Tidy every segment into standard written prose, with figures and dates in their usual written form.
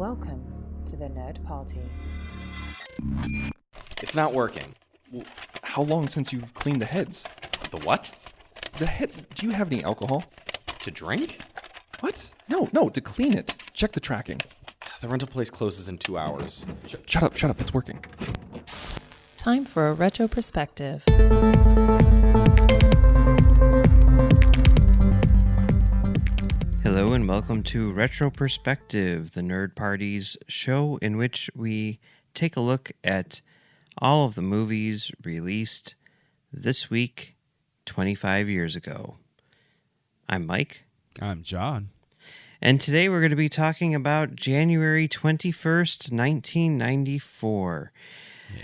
Welcome to the Nerd Party. It's not working. Well, how long since you've cleaned the heads? The what? The heads. Do you have any alcohol? To drink? What? No, to clean it. Check the tracking. The rental place closes in 2 hours. Shut up, it's working. Time for a RetroPerspective. Hello and welcome to RetroPerspective, the Nerd Party's show in which we take a look at all of the movies released this week, 25 years ago. I'm Mike. I'm John. And today we're going to be talking about January 21st, 1994. Yeah.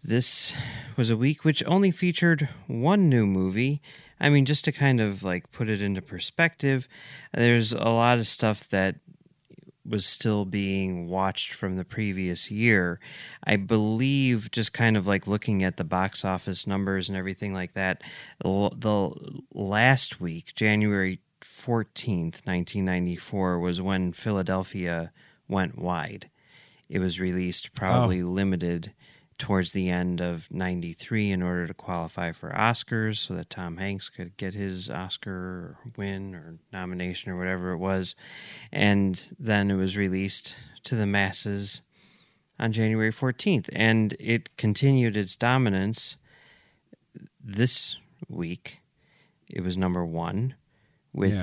This was a week which only featured one new movie. I mean, just to kind of like put it into perspective, there's a lot of stuff that was still being watched from the previous year. I believe, just kind of like looking at the box office numbers and everything like that, the last week, January 14th, 1994, was when Philadelphia went wide. It was released probably limited towards the end of 93 in order to qualify for Oscars so that Tom Hanks could get his Oscar win or nomination or whatever it was. And then it was released to the masses on January 14th. And it continued its dominance this week. It was number one with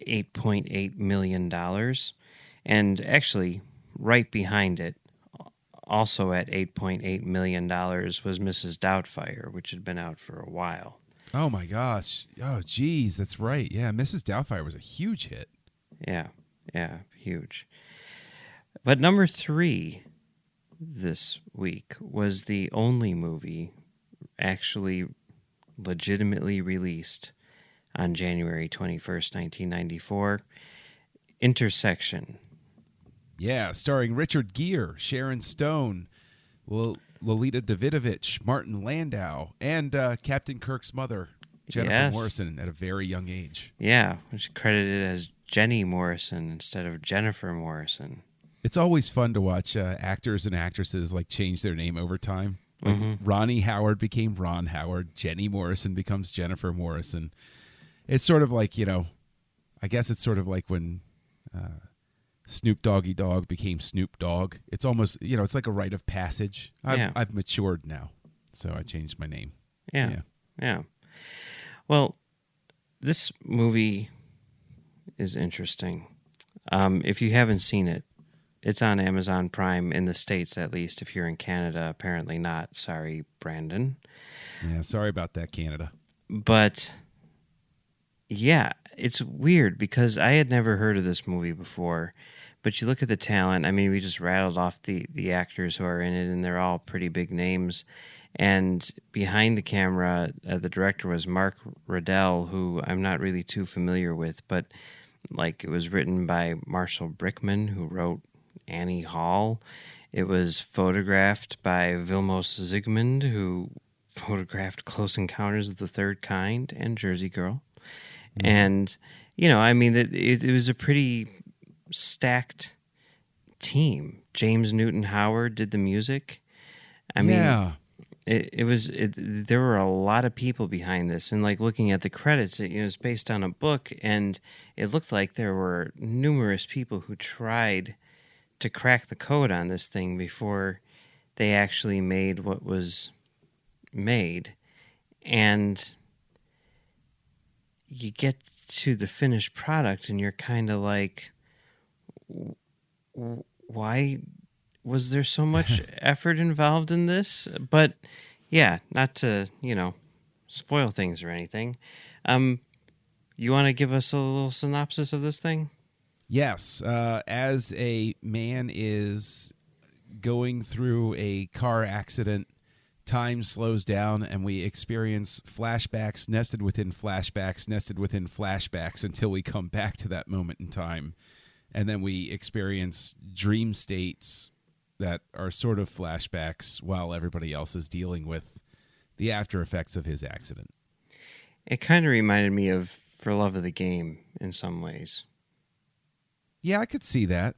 $8.8 million. And actually, right behind it, also at $8.8 million, was Mrs. Doubtfire, which had been out for a while. Oh, my gosh. Oh, geez. That's right. Yeah, Mrs. Doubtfire was a huge hit. Yeah, huge. But number three this week was the only movie actually legitimately released on January 21st, 1994, Intersection. Yeah, starring Richard Gere, Sharon Stone, Lolita Davidovitch, Martin Landau, and Captain Kirk's mother, Jennifer Morrison, at a very young age. Yeah, which credited as Jenny Morrison instead of Jennifer Morrison. It's always fun to watch actors and actresses like change their name over time. Like Ronnie Howard became Ron Howard. Jenny Morrison becomes Jennifer Morrison. It's sort of like, I guess it's sort of like when Snoop Doggy Dogg became Snoop Dogg. It's almost, it's like a rite of passage. I've matured now, so I changed my name. Yeah. Well, this movie is interesting. If you haven't seen it, it's on Amazon Prime in the States, at least. If you're in Canada, apparently not. Sorry, Brandon. Yeah, sorry about that, Canada. But yeah, it's weird because I had never heard of this movie before. But you look at the talent. I mean, we just rattled off the actors who are in it, and they're all pretty big names. And behind the camera, the director was Mark Riddell, who I'm not really too familiar with, but like it was written by Marshall Brickman, who wrote Annie Hall. It was photographed by Vilmos Zsigmond, who photographed Close Encounters of the Third Kind and Jersey Girl. Mm-hmm. And, I mean, it was a pretty stacked team. James Newton Howard did the music. I mean, there were a lot of people behind this, and like looking at the credits, it was based on a book, and it looked like there were numerous people who tried to crack the code on this thing before they actually made what was made. And you get to the finished product and you're kind of like, why was there so much effort involved in this? But yeah, not to, spoil things or anything. You want to give us a little synopsis of this thing? Yes. As a man is going through a car accident, time slows down and we experience flashbacks nested within flashbacks nested within flashbacks until we come back to that moment in time. And then we experience dream states that are sort of flashbacks while everybody else is dealing with the after effects of his accident. It kind of reminded me of For Love of the Game in some ways. Yeah, I could see that.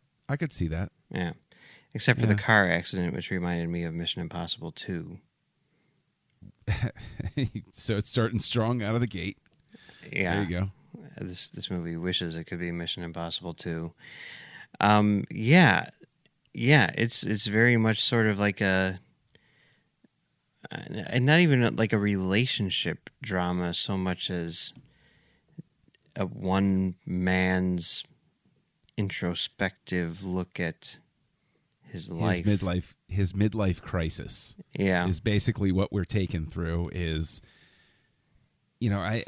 Yeah. Except for the car accident, which reminded me of Mission Impossible 2. So it's starting strong out of the gate. Yeah. There you go. This movie wishes it could be Mission Impossible 2. Yeah, it's very much sort of like and not even like a relationship drama so much as a one man's introspective look at his life. His midlife crisis. Yeah, is basically what we're taken through. Is, you know,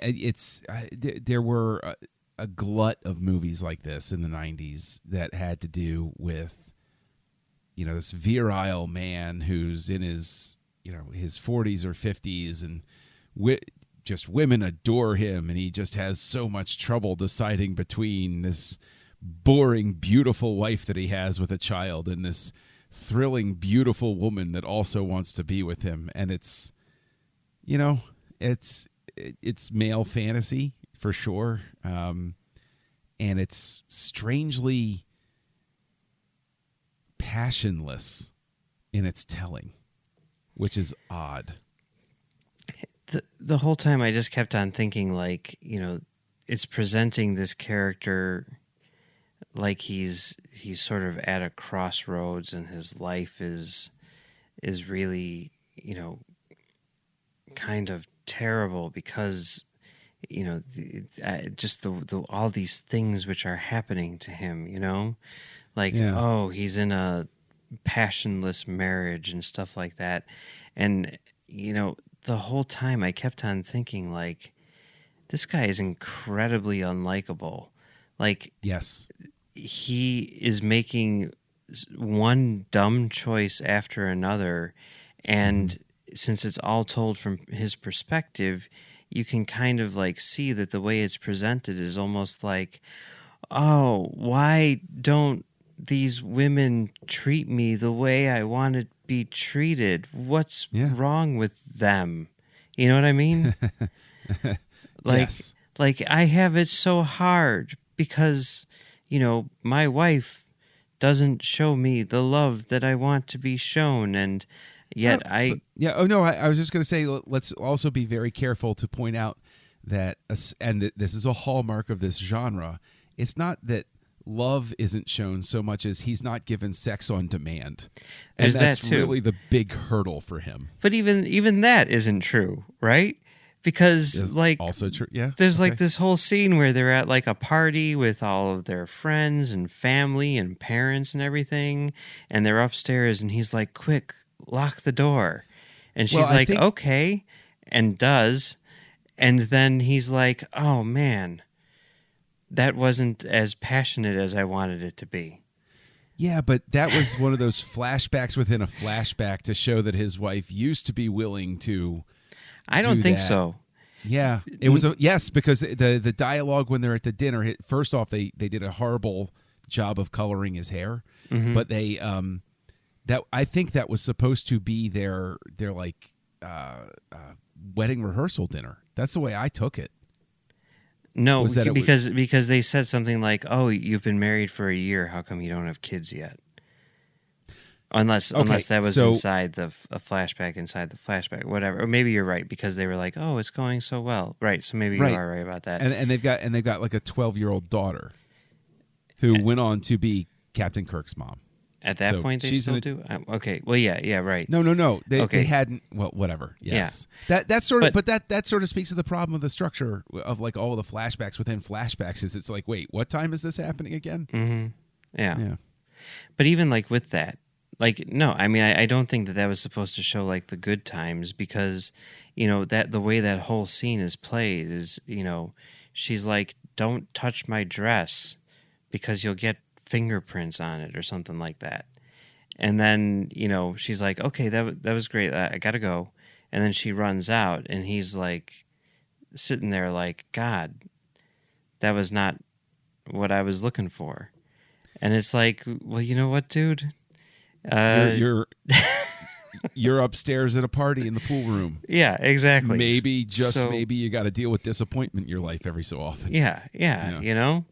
there were a glut of movies like this in the 90s that had to do with, you know, this virile man who's in his, you know, his 40s or 50s, and just women adore him, and he just has so much trouble deciding between this boring, beautiful wife that he has with a child and this thrilling, beautiful woman that also wants to be with him. And it's, you know, it's male fantasy for sure. And it's strangely passionless in its telling, which is odd. The whole time I just kept on thinking, like, you know, it's presenting this character like he's sort of at a crossroads, and his life is really, you know, kind of terrible because, you know, just the all these things which are happening to him, you know, like, oh, he's in a passionless marriage and stuff like that. And, you know, the whole time I kept on thinking, like, this guy is incredibly unlikable. Like, yes, he is making one dumb choice after another, and since it's all told from his perspective, you can kind of like see that the way it's presented is almost like, oh, why don't these women treat me the way I want to be treated? What's wrong with them? You know what I mean? Like I have it so hard because, you know, my wife doesn't show me the love that I want to be shown, and yet I was just going to say, let's also be very careful to point out that, and this is a hallmark of this genre, it's not that love isn't shown so much as he's not given sex on demand. And that's really the big hurdle for him. But even that isn't true, right? Because is like also true. Yeah. There's like this whole scene where they're at like a party with all of their friends and family and parents and everything, and they're upstairs, and he's like, "Quick, lock the door." And she's like, "Okay," and does. And then he's like, "Oh man, that wasn't as passionate as I wanted it to be." Yeah, but that was one of those flashbacks within a flashback to show that his wife used to be willing to. I don't think so. Yeah, it was yes, because the dialogue when they're at the dinner. First off, they did a horrible job of coloring his hair, but they that I think that was supposed to be their like wedding rehearsal dinner. That's the way I took it. No, because they said something like, "Oh, you've been married for a year. How come you don't have kids yet?" Unless that was inside a flashback inside the flashback, whatever. Or maybe you're right because they were like, "Oh, it's going so well." Right, so maybe you are right about that. And they've got like a 12-year-old daughter who went on to be Captain Kirk's mom. At that point, they still do. Okay, well, yeah, right. No. They hadn't. Well, whatever. Yes, yeah. That sort of, but that sort of speaks to the problem of the structure of like all the flashbacks within flashbacks. Is it's like, wait, what time is this happening again? Mm-hmm. Yeah. But even like with that. Like, no, I mean, I don't think that was supposed to show, like, the good times because, you know, that the way that whole scene is played is, you know, she's like, "Don't touch my dress because you'll get fingerprints on it," or something like that. And then, you know, she's like, "Okay, that was great. I got to go." And then she runs out, and he's, like, sitting there like, "God, that was not what I was looking for." And it's like, well, you know what, dude? You're upstairs at a party in the pool room. Yeah, exactly. Maybe you got to deal with disappointment in your life every so often. Yeah, you know.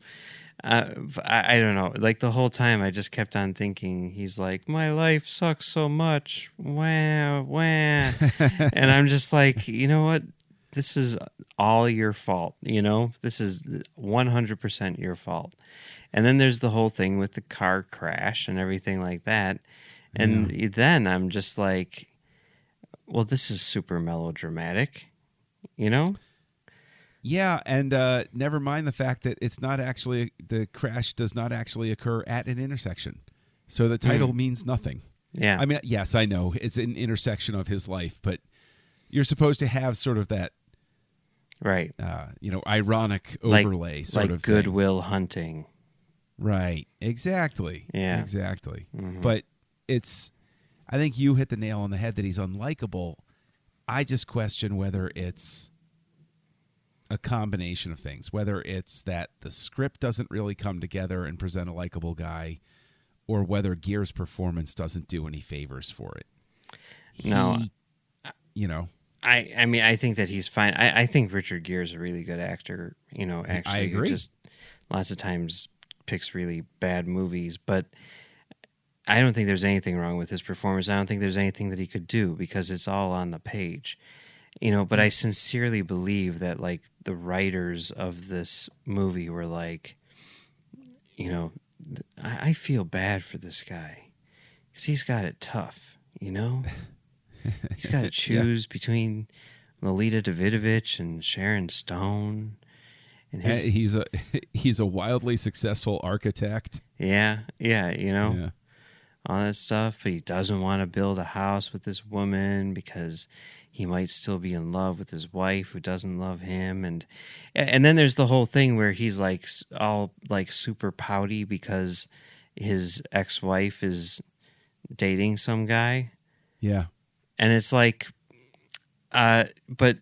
I don't know. Like the whole time, I just kept on thinking he's like, my life sucks so much. Wah, wah. And I'm just like, you know what? This is all your fault. This is 100% your fault. And then there's the whole thing with the car crash and everything like that. And then I'm just like, well, this is super melodramatic, Yeah, and never mind the fact that it's not actually the crash does not actually occur at an intersection, so the title means nothing. Yeah, I mean, yes, I know it's an intersection of his life, but you're supposed to have sort of that, right? Ironic overlay, sort of Good thing. Will Hunting. Right? Exactly. Yeah. Exactly. Mm-hmm. But I think you hit the nail on the head that he's unlikable. I just question whether it's a combination of things, whether it's that the script doesn't really come together and present a likable guy, or whether Gere's performance doesn't do any favors for it. I mean, I think that he's fine. I think Richard Gere is a really good actor. Actually, I agree. Who just lots of times picks really bad movies, but I don't think there's anything wrong with his performance. I don't think there's anything that he could do because it's all on the page. But I sincerely believe that, like, the writers of this movie were like, I feel bad for this guy because he's got it tough, He's got to choose between Lolita Davidovitch and Sharon Stone. And he's a wildly successful architect. Yeah, all that stuff, but he doesn't want to build a house with this woman because he might still be in love with his wife who doesn't love him, and then there's the whole thing where he's like all like super pouty because his ex-wife is dating some guy. Yeah, and it's like, but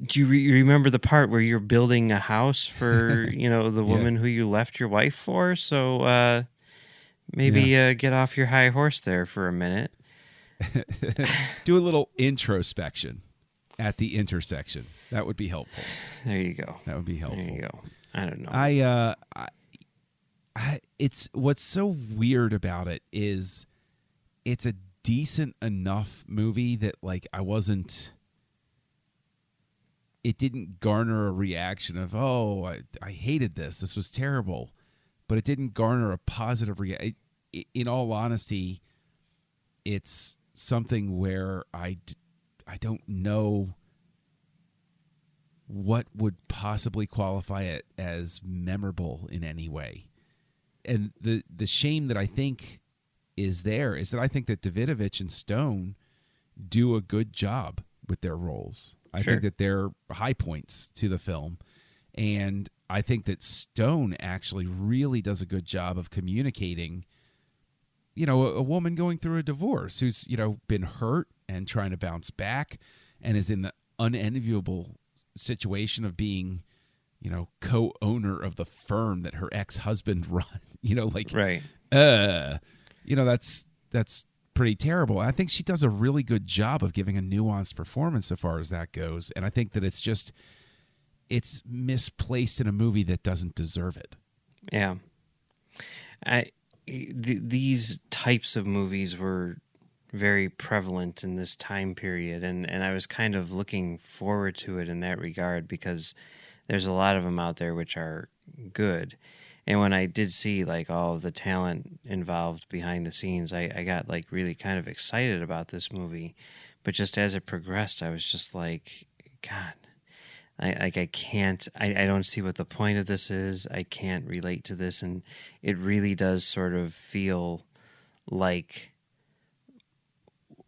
do you remember the part where you're building a house for the woman who you left your wife for? So maybe get off your high horse there for a minute. Do a little introspection at the intersection. That would be helpful. There you go. That would be helpful. There you go. I don't know. It's what's so weird about it is it's a decent enough movie that like it didn't garner a reaction of, oh, I hated this. This was terrible. But it didn't garner a positive reaction. In all honesty, it's something where I don't know what would possibly qualify it as memorable in any way. And the shame that I think is there is that I think that Davidovitch and Stone do a good job with their roles. I think that they're high points to the film. And I think that Stone actually really does a good job of communicating, a woman going through a divorce who's, been hurt and trying to bounce back and is in the unenviable situation of being, co-owner of the firm that her ex-husband run, Right. That's pretty terrible. I think she does a really good job of giving a nuanced performance so far as that goes. And I think that it's misplaced in a movie that doesn't deserve it. Yeah. These types of movies were very prevalent in this time period, and I was kind of looking forward to it in that regard because there's a lot of them out there which are good. And when I did see like all of the talent involved behind the scenes, I got like really kind of excited about this movie. But just as it progressed, I was just like, God, I don't see what the point of this is. I can't relate to this. And it really does sort of feel like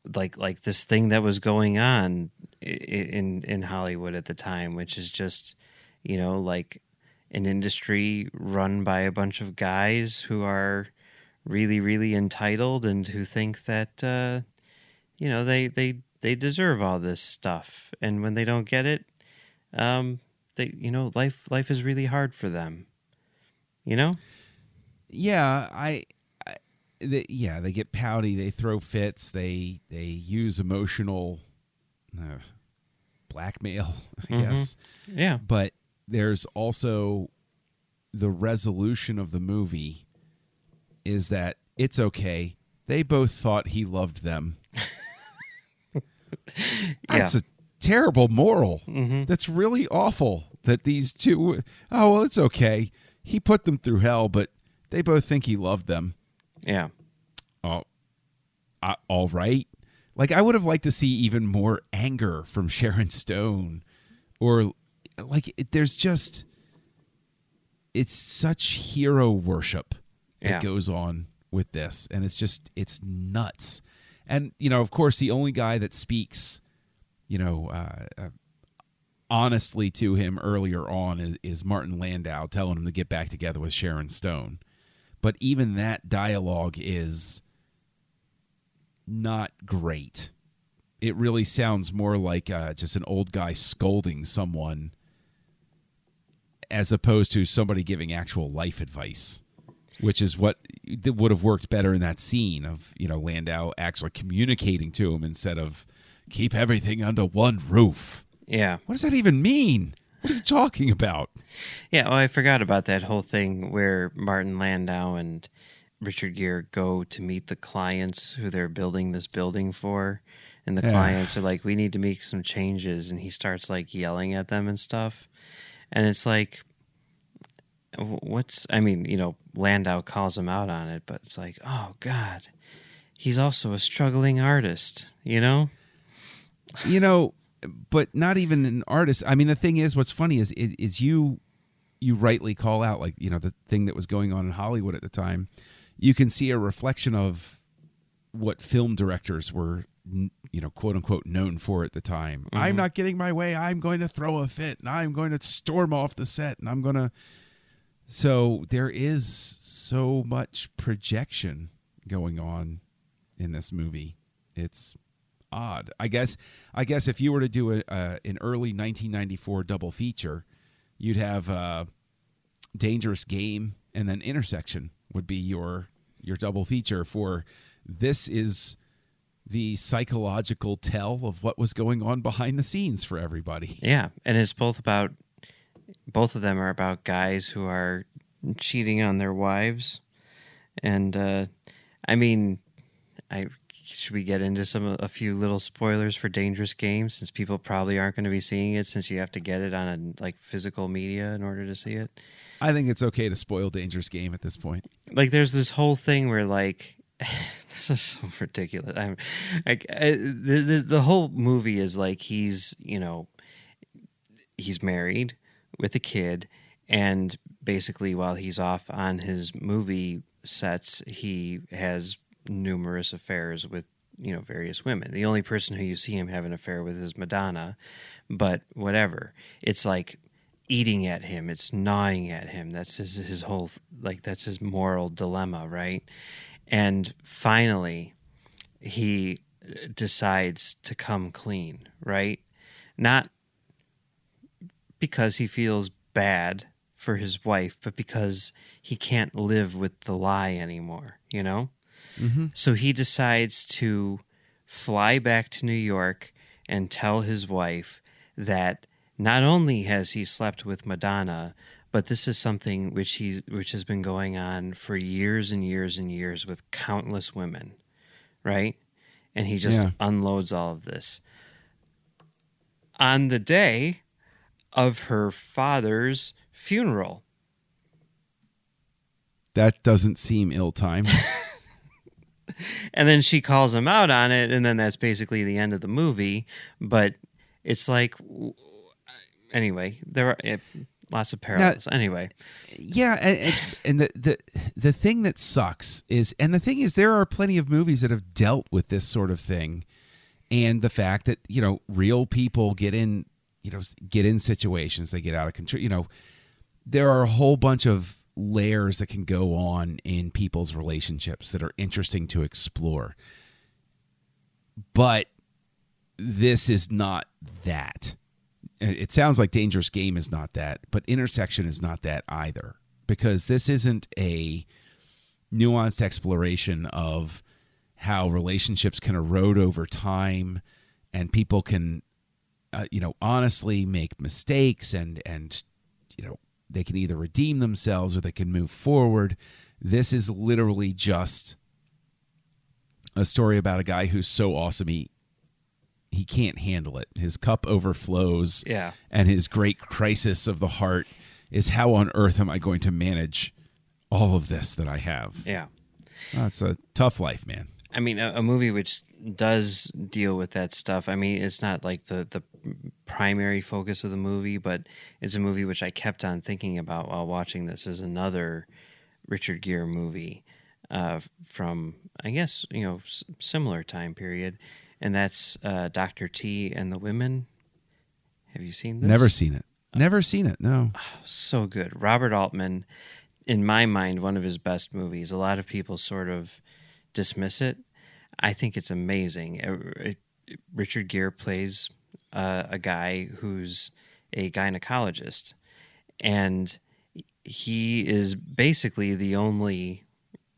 this thing that was going on in Hollywood at the time, which is just, like an industry run by a bunch of guys who are really, really entitled and who think that, they deserve all this stuff. And when they don't get it, life is really hard for them, Yeah, they get pouty, they throw fits, they use emotional blackmail, I guess. Yeah. But there's also the resolution of the movie is that it's okay. They both thought he loved them. That's a terrible moral. Mm-hmm. That's really awful that these two, oh, well, it's okay. He put them through hell, but they both think he loved them. Yeah. Oh, all right. Like, I would have liked to see even more anger from Sharon Stone, or like, there's just, it's such hero worship that goes on with this, and it's nuts. And, of course, the only guy that speaks, honestly to him earlier on is Martin Landau telling him to get back together with Sharon Stone. But even that dialogue is not great. It really sounds more like just an old guy scolding someone as opposed to somebody giving actual life advice, which is what would have worked better in that scene of, Landau actually communicating to him instead of keep everything under one roof. Yeah. What does that even mean? What are you talking about? Yeah, well, I forgot about that whole thing where Martin Landau and Richard Gere go to meet the clients who they're building this building for. And the clients are like, we need to make some changes. And he starts like yelling at them and stuff. And it's like, Landau calls him out on it, but it's like, oh, God, he's also a struggling artist, But not even an artist. I mean, the thing is, what's funny is you rightly call out, like, the thing that was going on in Hollywood at the time. You can see a reflection of what film directors were, quote unquote, known for at the time. Mm-hmm. I'm not getting my way. I'm going to throw a fit, and I'm going to storm off the set, and I'm going to. So there is so much projection going on in this movie. It's odd. I guess if you were to do an early 1994 double feature, you'd have Dangerous Game and then Intersection would be your double feature for this is the psychological tell of what was going on behind the scenes for everybody. Yeah, and it's both of them are about guys who are cheating on their wives. And should we get into a few little spoilers for Dangerous Game, since people probably aren't going to be seeing it, since you have to get it on physical media in order to see it? I think it's okay to spoil Dangerous Game at this point. Like, there's this whole thing where this is so ridiculous. The whole movie is like he's married with a kid, and basically while he's off on his movie sets, he has numerous affairs with various women. The only person who you see him have an affair with is Madonna, but whatever. It's like eating at him, it's gnawing at him. That's his whole that's his moral dilemma, right? And finally he decides to come clean, right? Not because he feels bad for his wife, but because he can't live with the lie anymore, Mm-hmm. So he decides to fly back to New York and tell his wife that not only has he slept with Madonna, but this is something which has been going on for years and years and years with countless women, right? And he just unloads all of this. On the day of her father's funeral. That doesn't seem ill-timed. And then she calls him out on it, and then that's basically the end of the movie. But it's like, anyway, there are lots of parallels. Anyway, yeah, and the thing that sucks is, and the thing is, there are plenty of movies that have dealt with this sort of thing, and the fact that real people get in situations, they get out of control. There are a whole bunch of layers that can go on in people's relationships that are interesting to explore. But this is not that. It sounds like Dangerous Game is not that, but Intersection is not that either, because this isn't a nuanced exploration of how relationships can erode over time and people can honestly make mistakes and they can either redeem themselves or they can move forward. This is literally just a story about a guy who's so awesome he can't handle it. His cup overflows. Yeah. And his great crisis of the heart is, how on earth am I going to manage all of this that I have? Yeah. It's a tough life, man. I mean, a movie which does deal with that stuff. I mean, it's not like the primary focus of the movie, but it's a movie which I kept on thinking about while watching this, is another Richard Gere movie from, I guess, similar time period. And that's Dr. T and the Women. Have you seen this? Never seen it. Never seen it, no. So good. Robert Altman, in my mind, one of his best movies. A lot of people sort of dismiss it. I think it's amazing. Richard Gere plays a guy who's a gynecologist, and he is basically the only,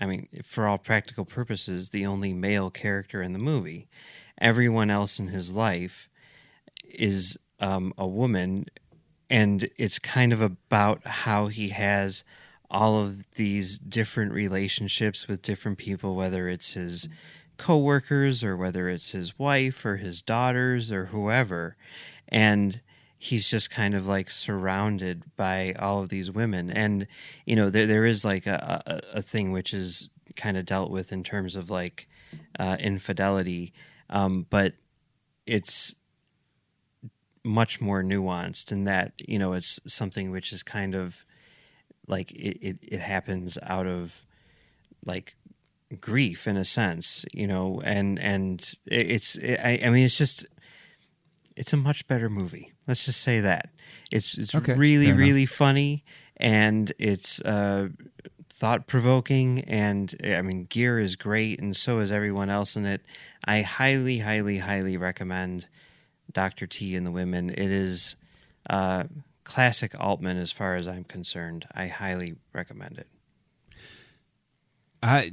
I mean, for all practical purposes, the only male character in the movie. Everyone else in his life is a woman, and it's kind of about how he has all of these different relationships with different people, whether it's his coworkers or whether it's his wife or his daughters or whoever. And he's just kind of like surrounded by all of these women. And, there is like a thing which is kind of dealt with in terms of like infidelity. But it's much more nuanced in that, it's something which is kind of like it happens out of like grief in a sense, and it's a much better movie. Let's just say that it's Okay, really, fair enough. really funny, and it's thought provoking. And I mean, Gere is great, and so is everyone else in it. I highly, highly, highly recommend Dr. T and the Women. It is classic Altman as far as I'm concerned. I highly recommend it.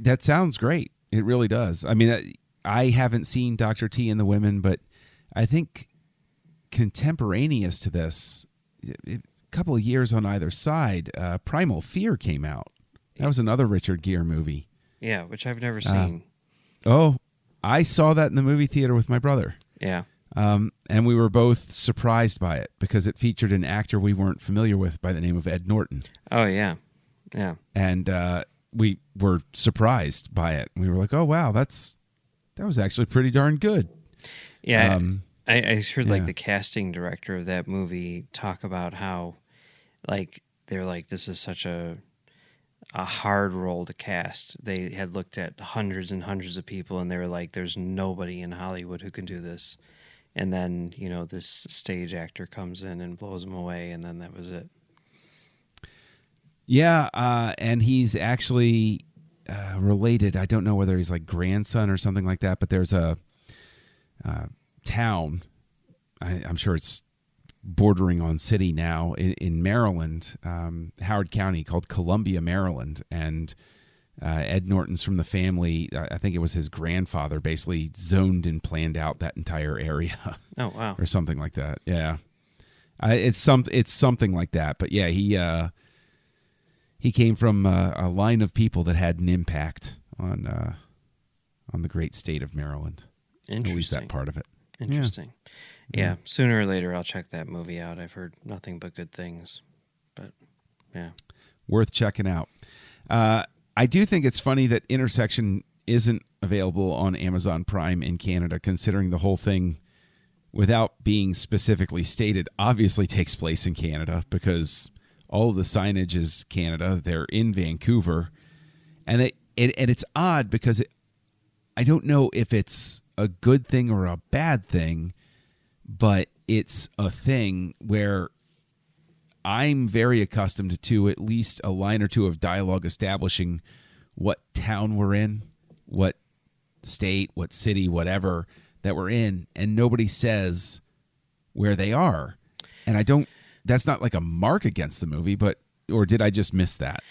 That sounds great. It really does. I mean, I haven't seen Dr. T and the Women, but I think contemporaneous to this, a couple of years on either side, Primal Fear came out. That was another Richard Gere movie. Yeah, which I've never seen. I saw that in the movie theater with my brother. Yeah. And we were both surprised by it because it featured an actor we weren't familiar with by the name of Ed Norton. Oh, yeah. Yeah. And we were surprised by it. We were like, oh, wow, that was actually pretty darn good. Yeah. I heard like yeah. the casting director of that movie talk about how like they're like, this is such a hard role to cast. They had looked at hundreds and hundreds of people, and they were like, there's nobody in Hollywood who can do this. And then, this stage actor comes in and blows them away, and then that was it. Yeah, and he's actually related. I don't know whether he's like grandson or something like that, but there's a town, I'm sure it's bordering on city now, in Maryland, Howard County, called Columbia, Maryland. And Ed Norton's from the family. I think it was his grandfather basically zoned and planned out that entire area. Oh, wow. Or something like that. Yeah. It's something like that. But yeah, he came from a line of people that had an impact on the great state of Maryland. Interesting. At least that part of it. Interesting. Yeah. Sooner or later I'll check that movie out. I've heard nothing but good things. But yeah. Worth checking out. I do think it's funny that Intersection isn't available on Amazon Prime in Canada, considering the whole thing, without being specifically stated, obviously takes place in Canada because all of the signage is Canada. They're in Vancouver. And it's odd because I don't know if it's a good thing or a bad thing, but it's a thing where I'm very accustomed to at least a line or two of dialogue establishing what town we're in, what state, what city, whatever that we're in, and nobody says where they are. And that's not like a mark against the movie, or did I just miss that?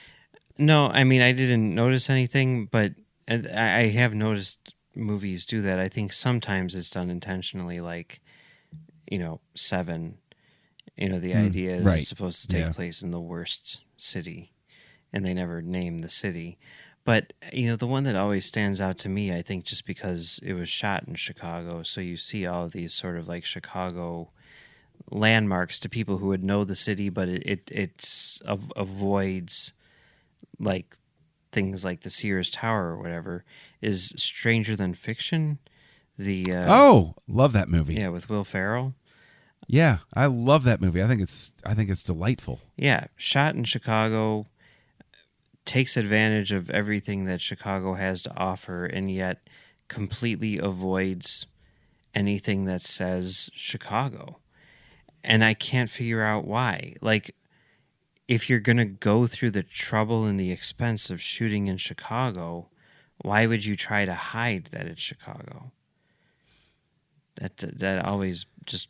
No, I mean, I didn't notice anything, but I have noticed movies do that. I think sometimes it's done intentionally, like, Seven. The idea is right. it's supposed to take Yeah. place in the worst city, and they never name the city. But, the one that always stands out to me, I think just because it was shot in Chicago, so you see all of these sort of like Chicago landmarks to people who would know the city, but it avoids like things like the Sears Tower or whatever, is Stranger Than Fiction. Love that movie. Yeah, with Will Ferrell. Yeah, I love that movie. I think it's delightful. Yeah, shot in Chicago, takes advantage of everything that Chicago has to offer, and yet completely avoids anything that says Chicago. And I can't figure out why. Like, if you're going to go through the trouble and the expense of shooting in Chicago, why would you try to hide that it's Chicago? That always just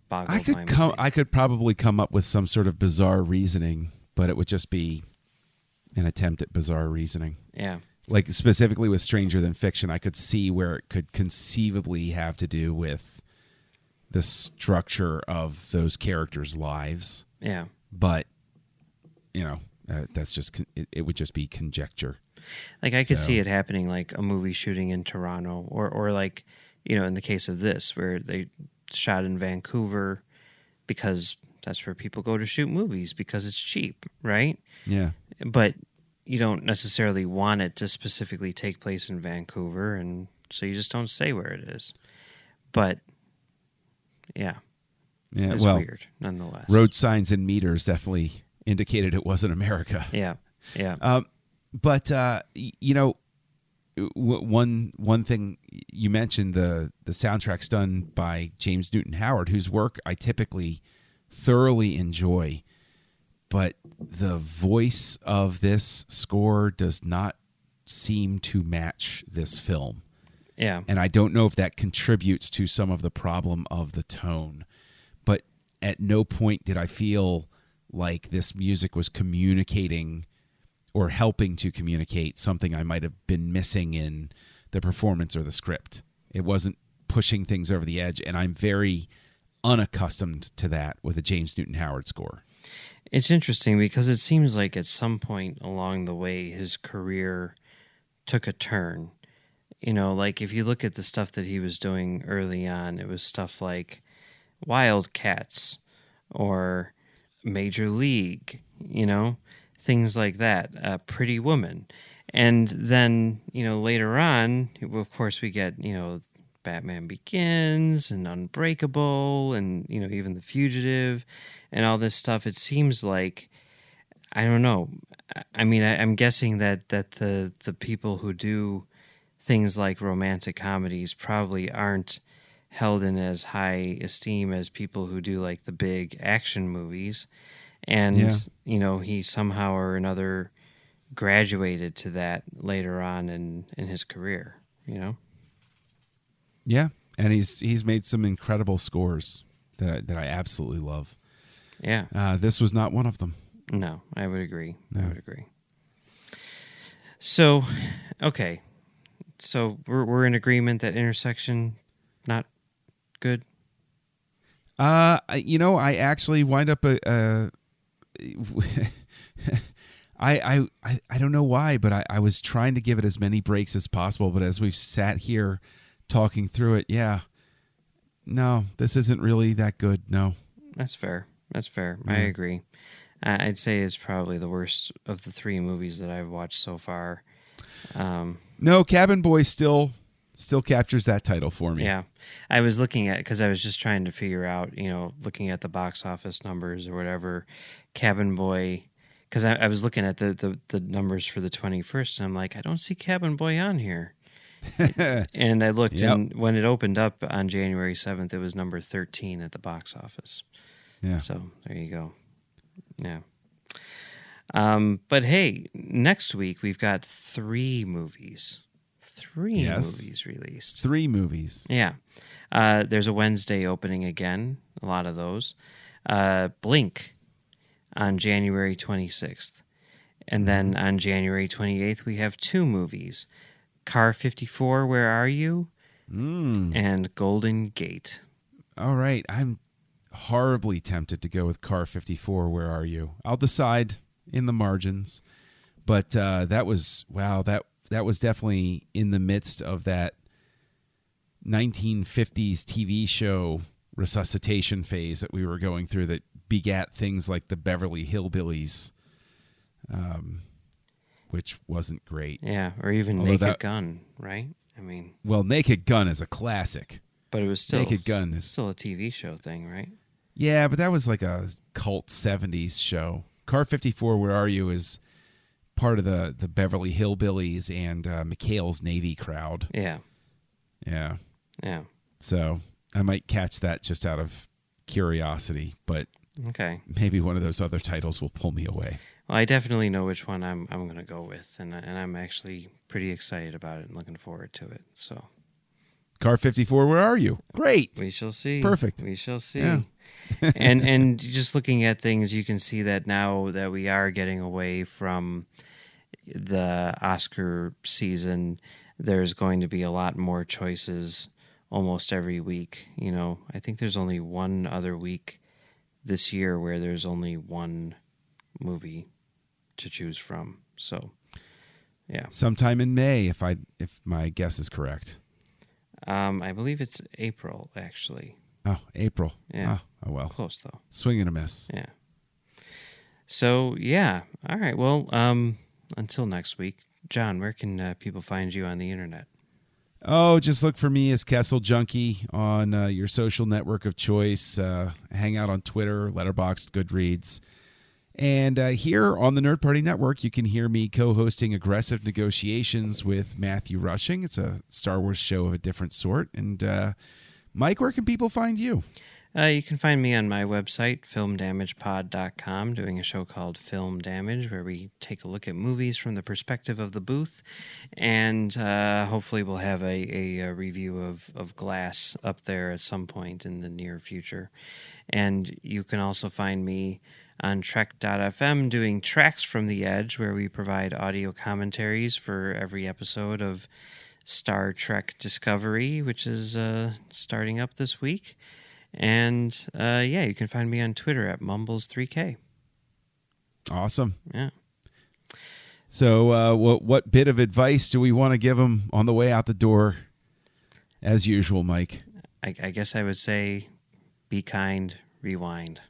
boggled my mind. I could probably come up with some sort of bizarre reasoning, but it would just be an attempt at bizarre reasoning. Yeah. Like specifically with Stranger Than Fiction, I could see where it could conceivably have to do with the structure of those characters' lives. Yeah. But, that's just, it would just be conjecture. Like, I could see it happening, like a movie shooting in Toronto, or like, in the case of this, where they shot in Vancouver because that's where people go to shoot movies because it's cheap, right? Yeah. But you don't necessarily want it to specifically take place in Vancouver, and so you just don't say where it is. But, yeah. Yeah, It's weird, nonetheless. Road signs and meters definitely indicated it wasn't America. Yeah, yeah. But one thing you mentioned, the soundtrack's done by James Newton Howard, whose work I typically thoroughly enjoy, but the voice of this score does not seem to match this film. Yeah. And I don't know if that contributes to some of the problem of the tone. But at no point did I feel like this music was communicating or helping to communicate something I might have been missing in the performance or the script. It wasn't pushing things over the edge, and I'm very unaccustomed to that with a James Newton Howard score. It's interesting because it seems like at some point along the way his career took a turn. Like if you look at the stuff that he was doing early on, it was stuff like Wildcats or Major League, things like that, Pretty Woman. And then, later on, of course, we get, Batman Begins and Unbreakable and, even The Fugitive and all this stuff. It seems like, I don't know. I mean, I'm guessing that the people who do things like romantic comedies probably aren't held in as high esteem as people who do like the big action movies. And, he somehow or another graduated to that later on in his career, Yeah, and he's made some incredible scores that I absolutely love. Yeah. This was not one of them. No, I would agree. No. I would agree. So, okay. So we're in agreement that Intersection, not good? I actually wind up I don't know why, but I was trying to give it as many breaks as possible. But as we've sat here talking through it, no, this isn't really that good. No, That's fair. I agree. I'd say it's probably the worst of the three movies that I've watched so far. No, Cabin Boy still captures that title for me. Yeah, I was looking at, because I was just trying to figure out, looking at the box office numbers or whatever, Cabin Boy, because I was looking at the numbers for the 21st, and I'm like, I don't see Cabin Boy on here. And I looked, and when it opened up on January 7th, it was number 13 at the box office. Yeah. So there you go. Yeah. But hey, next week we've got three movies. Movies released. 3 movies. Yeah. There's a Wednesday opening again, a lot of those. Blink on January 26th. And then on January 28th, we have 2 movies. Car 54, Where Are You? And Golden Gate. All right. I'm horribly tempted to go with Car 54, Where Are You? I'll decide in the margins. But that was definitely in the midst of that 1950s TV show resuscitation phase that we were going through that begat things like the Beverly Hillbillies, which wasn't great. Yeah, or even Naked Gun, right? I mean, well, Naked Gun is a classic. But it was still Naked Gun is still a TV show thing, right? Yeah, but that was like a cult 70s show. Car 54, Where Are You? Is part of the Beverly Hillbillies and McHale's Navy crowd. Yeah. Yeah. Yeah. So I might catch that just out of curiosity, but okay, maybe one of those other titles will pull me away. Well, I definitely know which one I'm going to go with, and I'm actually pretty excited about it and looking forward to it. So, Car 54, Where Are You? Great. We shall see. Perfect. We shall see. Yeah. and just looking at things, you can see that now that we are getting away from the Oscar season, there's going to be a lot more choices almost every week. You know, I think there's only one other week this year where there's only one movie to choose from. So, yeah. Sometime in May, if my guess is correct. I believe it's April, actually. Oh, April. Yeah. Oh well. Close, though. Swing and a miss. Yeah. So, yeah. All right. Well, until next week, John, where can people find you on the internet? Oh, just look for me as Kessel Junkie on your social network of choice. Hang out on Twitter, Letterboxd, Goodreads. And here on the Nerd Party Network, you can hear me co-hosting Aggressive Negotiations with Matthew Rushing. It's a Star Wars show of a different sort. And Mike, where can people find you? You can find me on my website, filmdamagepod.com, doing a show called Film Damage, where we take a look at movies from the perspective of the booth. And hopefully we'll have a review of Glass up there at some point in the near future. And you can also find me on Trek.fm doing Tracks from the Edge, where we provide audio commentaries for every episode of Star Trek Discovery, which is starting up this week. And you can find me on Twitter at Mumbles3K. Awesome. Yeah. So what bit of advice do we want to give them on the way out the door, as usual, Mike? I guess I would say, be kind, rewind.